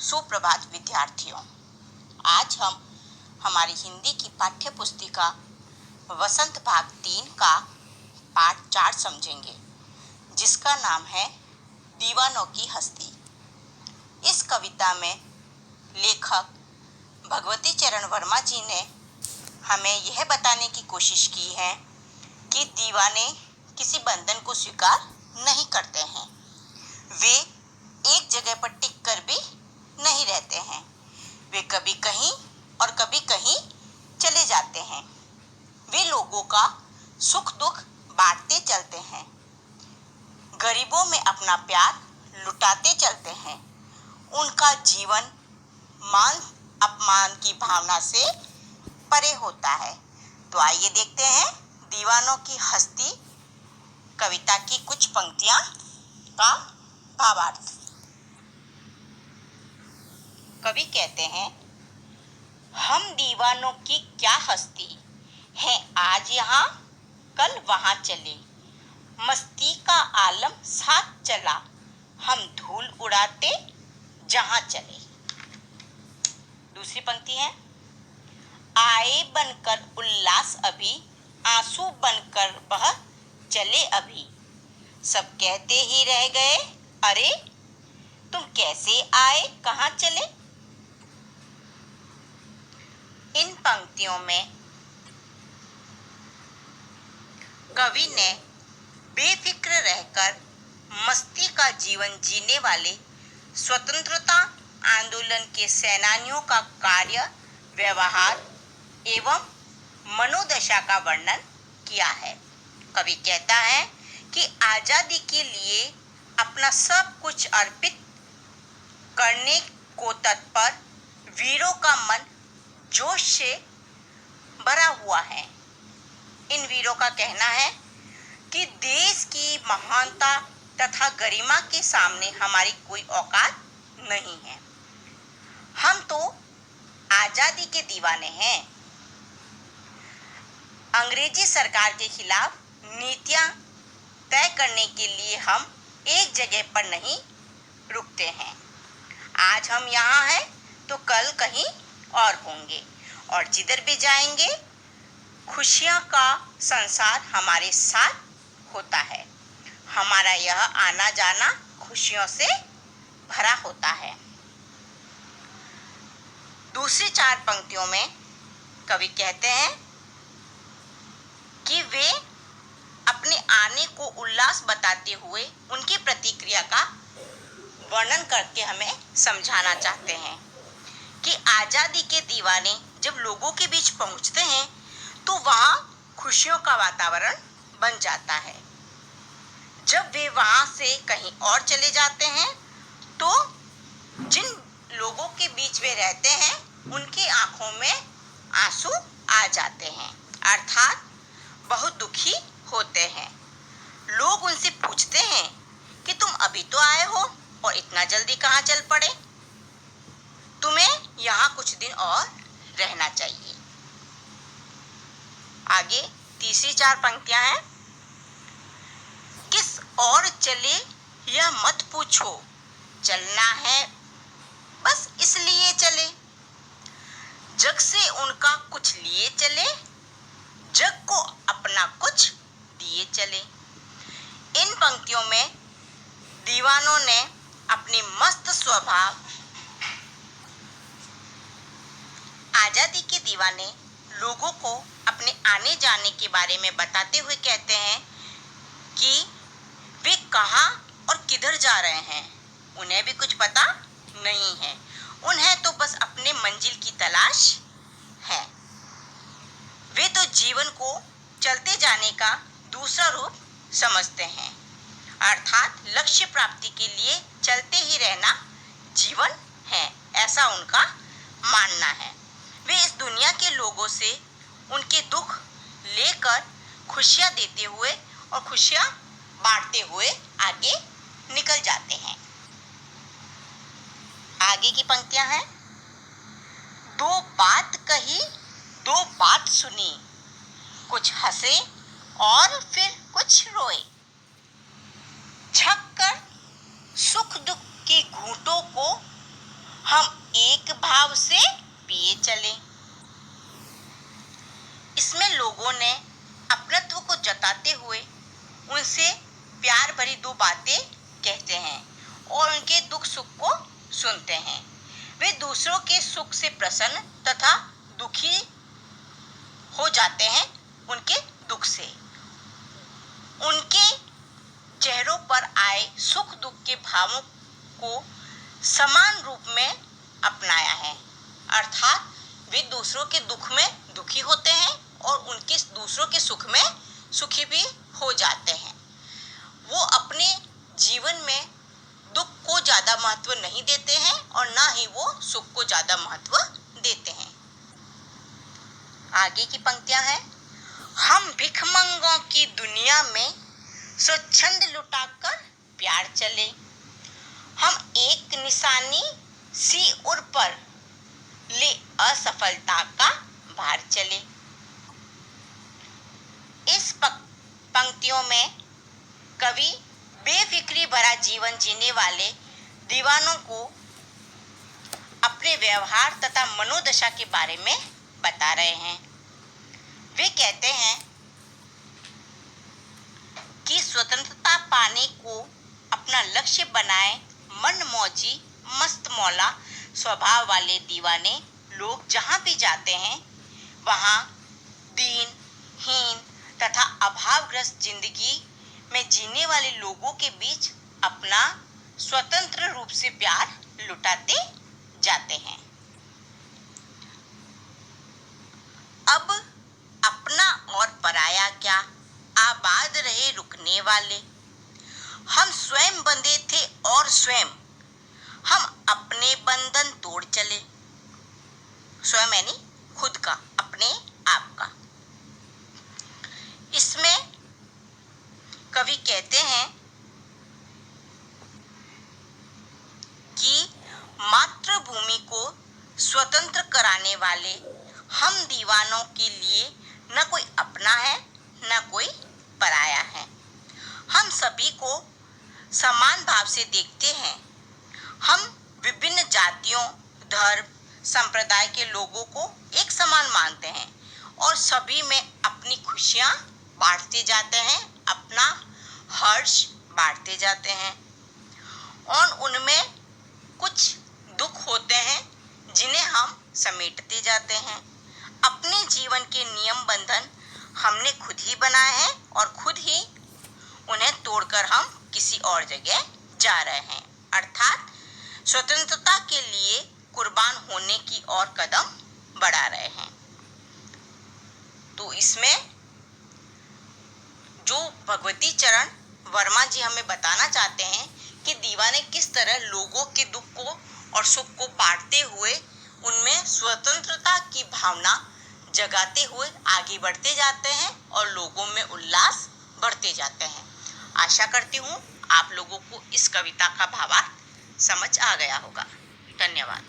सुप्रभात विद्यार्थियों। आज हम हमारी हिंदी की पाठ्य पुस्तिका वसंत भाग 3 का पाठ 4 समझेंगे, जिसका नाम है दीवानों की हस्ती। इस कविता में लेखक भगवती चरण वर्मा जी ने हमें यह बताने की कोशिश की है कि दीवाने किसी बंधन को स्वीकार नहीं करते हैं। वे एक जगह पर टिक कर भी नहीं रहते हैं। वे कभी कहीं और कभी कहीं चले जाते हैं। वे लोगों का सुख दुख बांटते चलते हैं। गरीबों में अपना प्यार लुटाते चलते हैं। उनका जीवन मान अपमान की भावना से परे होता है। तो आइए देखते हैं दीवानों की हस्ती कविता की कुछ पंक्तियां का भावार्थ। कवि कहते हैं, हम दीवानों की क्या हस्ती है, आज यहाँ कल वहाँ चले, मस्ती का आलम साथ चला, हम धूल उड़ाते जहाँ चले। दूसरी पंक्ति है, आए बनकर उल्लास अभी, आंसू बनकर बह चले अभी, सब कहते ही रह गए अरे तुम कैसे आए कहाँ चले। इन पंक्तियों में कवि ने बेफिक्र रहकर मस्ती का जीवन जीने वाले स्वतंत्रता आंदोलन के सेनानियों का कार्य व्यवहार एवं मनोदशा का वर्णन किया है। कवि कहता है कि आजादी के लिए अपना सब कुछ अर्पित करने को तत्पर वीरों का मन जोश से भरा हुआ है। इन वीरों का कहना है कि देश की महानता तथा गरिमा के सामने हमारी कोई औकात नहीं है। हम तो आजादी के दीवाने हैं। अंग्रेजी सरकार के खिलाफ नीतियां तय करने के लिए हम एक जगह पर नहीं रुकते हैं। आज हम यहाँ हैं तो कल कहीं और होंगे और जिधर भी जाएंगे खुशियों का संसार हमारे साथ होता है। हमारा यह आना जाना खुशियों से भरा होता है। दूसरी 4 पंक्तियों में कवि कहते हैं कि वे अपने आने को उल्लास बताते हुए उनकी प्रतिक्रिया का वर्णन करके हमें समझाना चाहते हैं कि आजादी के दीवाने जब लोगों के बीच पहुंचते हैं तो वहां खुशियों का वातावरण बन जाता है। जब वे वहां से कहीं और चले जाते हैं तो जिन लोगों के बीच वे रहते हैं उनकी आंखों में आंसू आ जाते हैं, अर्थात बहुत दुखी होते हैं। लोग उनसे पूछते हैं कि तुम अभी तो आए हो और इतना जल्दी कहाँ चल पड़े, तुम्हें यहाँ कुछ दिन और रहना चाहिए। आगे तीसरी 4 पंक्तियां हैं, किस और चले यह मत पूछो, चलना है बस इसलिए चले, जग से उनका कुछ लिए चले, जग को अपना कुछ दिए चले। इन पंक्तियों में दीवानों ने अपने मस्त स्वभाव, आजादी के दीवाने लोगों को अपने आने जाने के बारे में बताते हुए कहते हैं कि वे कहाँ और किधर जा रहे हैं, उन्हें भी कुछ पता नहीं है। उन्हें तो बस अपने मंजिल की तलाश है। वे तो जीवन को चलते जाने का दूसरा रूप समझते हैं, अर्थात लक्ष्य प्राप्ति के लिए चलते ही रहना जीवन है, ऐसा उनका मानना है। वे इस दुनिया के लोगों से उनके दुख लेकर खुशियां देते हुए और खुशियां बांटते हुए आगे निकल जाते हैं। आगे की पंक्तियां हैं, दो बात कही दो बात सुनी, कुछ हंसे और फिर कुछ रोए, छक कर सुख दुख के घूंटों को हम एक भाव से पिए चले। इसमें लोगों ने अपनत्व को जताते हुए उनसे प्यार भरी दो बातें कहते हैं और उनके दुख सुख को सुनते हैं। वे दूसरों के सुख से प्रसन्न तथा दुखी हो जाते हैं उनके दुख से। उनके चेहरों पर आए सुख दुख के भावों को समान रूप में अपनाया है, अर्थात वे दूसरों के दुख में दुखी होते हैं और उनके दूसरों के सुख में सुखी भी हो जाते हैं। वो अपने जीवन में दुख को ज्यादा महत्व नहीं देते हैं और ना ही वो सुख को ज्यादा महत्व देते हैं। आगे की पंक्तियां हैं, हम भिखमंगों की दुनिया में स्वच्छंद लुटाकर प्यार चले। हम एक निशानी सी उर पर ले असफलता का भार चले। इस पंक्तियों में कवि बेफिक्री भरा जीवन जीने वाले दीवानों को अपने व्यवहार तथा मनोदशा के बारे में बता रहे हैं। वे कहते हैं कि स्वतंत्रता पाने को अपना लक्ष्य बनाए मनमौजी मस्त मौला स्वभाव वाले दीवाने लोग जहाँ भी जाते हैं वहाँ दीन हीन तथा अभावग्रस्त जिंदगी में जीने वाले लोगों के बीच अपना स्वतंत्र रूप से प्यार लुटाते जाते हैं। अब अपना और पराया क्या, आबाद रहे रुकने वाले। हम स्वयं बंधे थे और स्वयं हम अपने बंधन तोड़ चले। स्वयं यानी खुद का, अपने आप का। इसमें कवि कहते हैं कि मातृभूमि को स्वतंत्र कराने वाले हम दीवानों के लिए न कोई अपना है न कोई पराया है। हम सभी को समान भाव से देखते हैं। हम विभिन्न जातियों, धर्म, संप्रदाय के लोगों को एक समान मानते हैं और सभी में अपनी खुशियां बांटते जाते हैं, अपना हर्ष बांटते जाते हैं और उनमें कुछ दुख होते हैं जिन्हें हम समेटते जाते हैं। अपने जीवन के नियम बंधन हमने खुद ही बनाए हैं और खुद ही उन्हें तोड़कर हम किसी और जगह जा रहे हैं, अर्थात स्वतंत्रता के लिए कुर्बान होने की ओर कदम बढ़ा रहे हैं। तो इसमें जो भगवती चरण वर्मा जी हमें बताना चाहते हैं कि दीवाने किस तरह लोगों के दुख को और सुख को बांटते हुए उनमें स्वतंत्रता की भावना जगाते हुए आगे बढ़ते जाते हैं और लोगों में उल्लास बढ़ते जाते हैं। आशा करती हूँ आप लोगों को इस कविता का भावार्थ समझ आ गया होगा। धन्यवाद।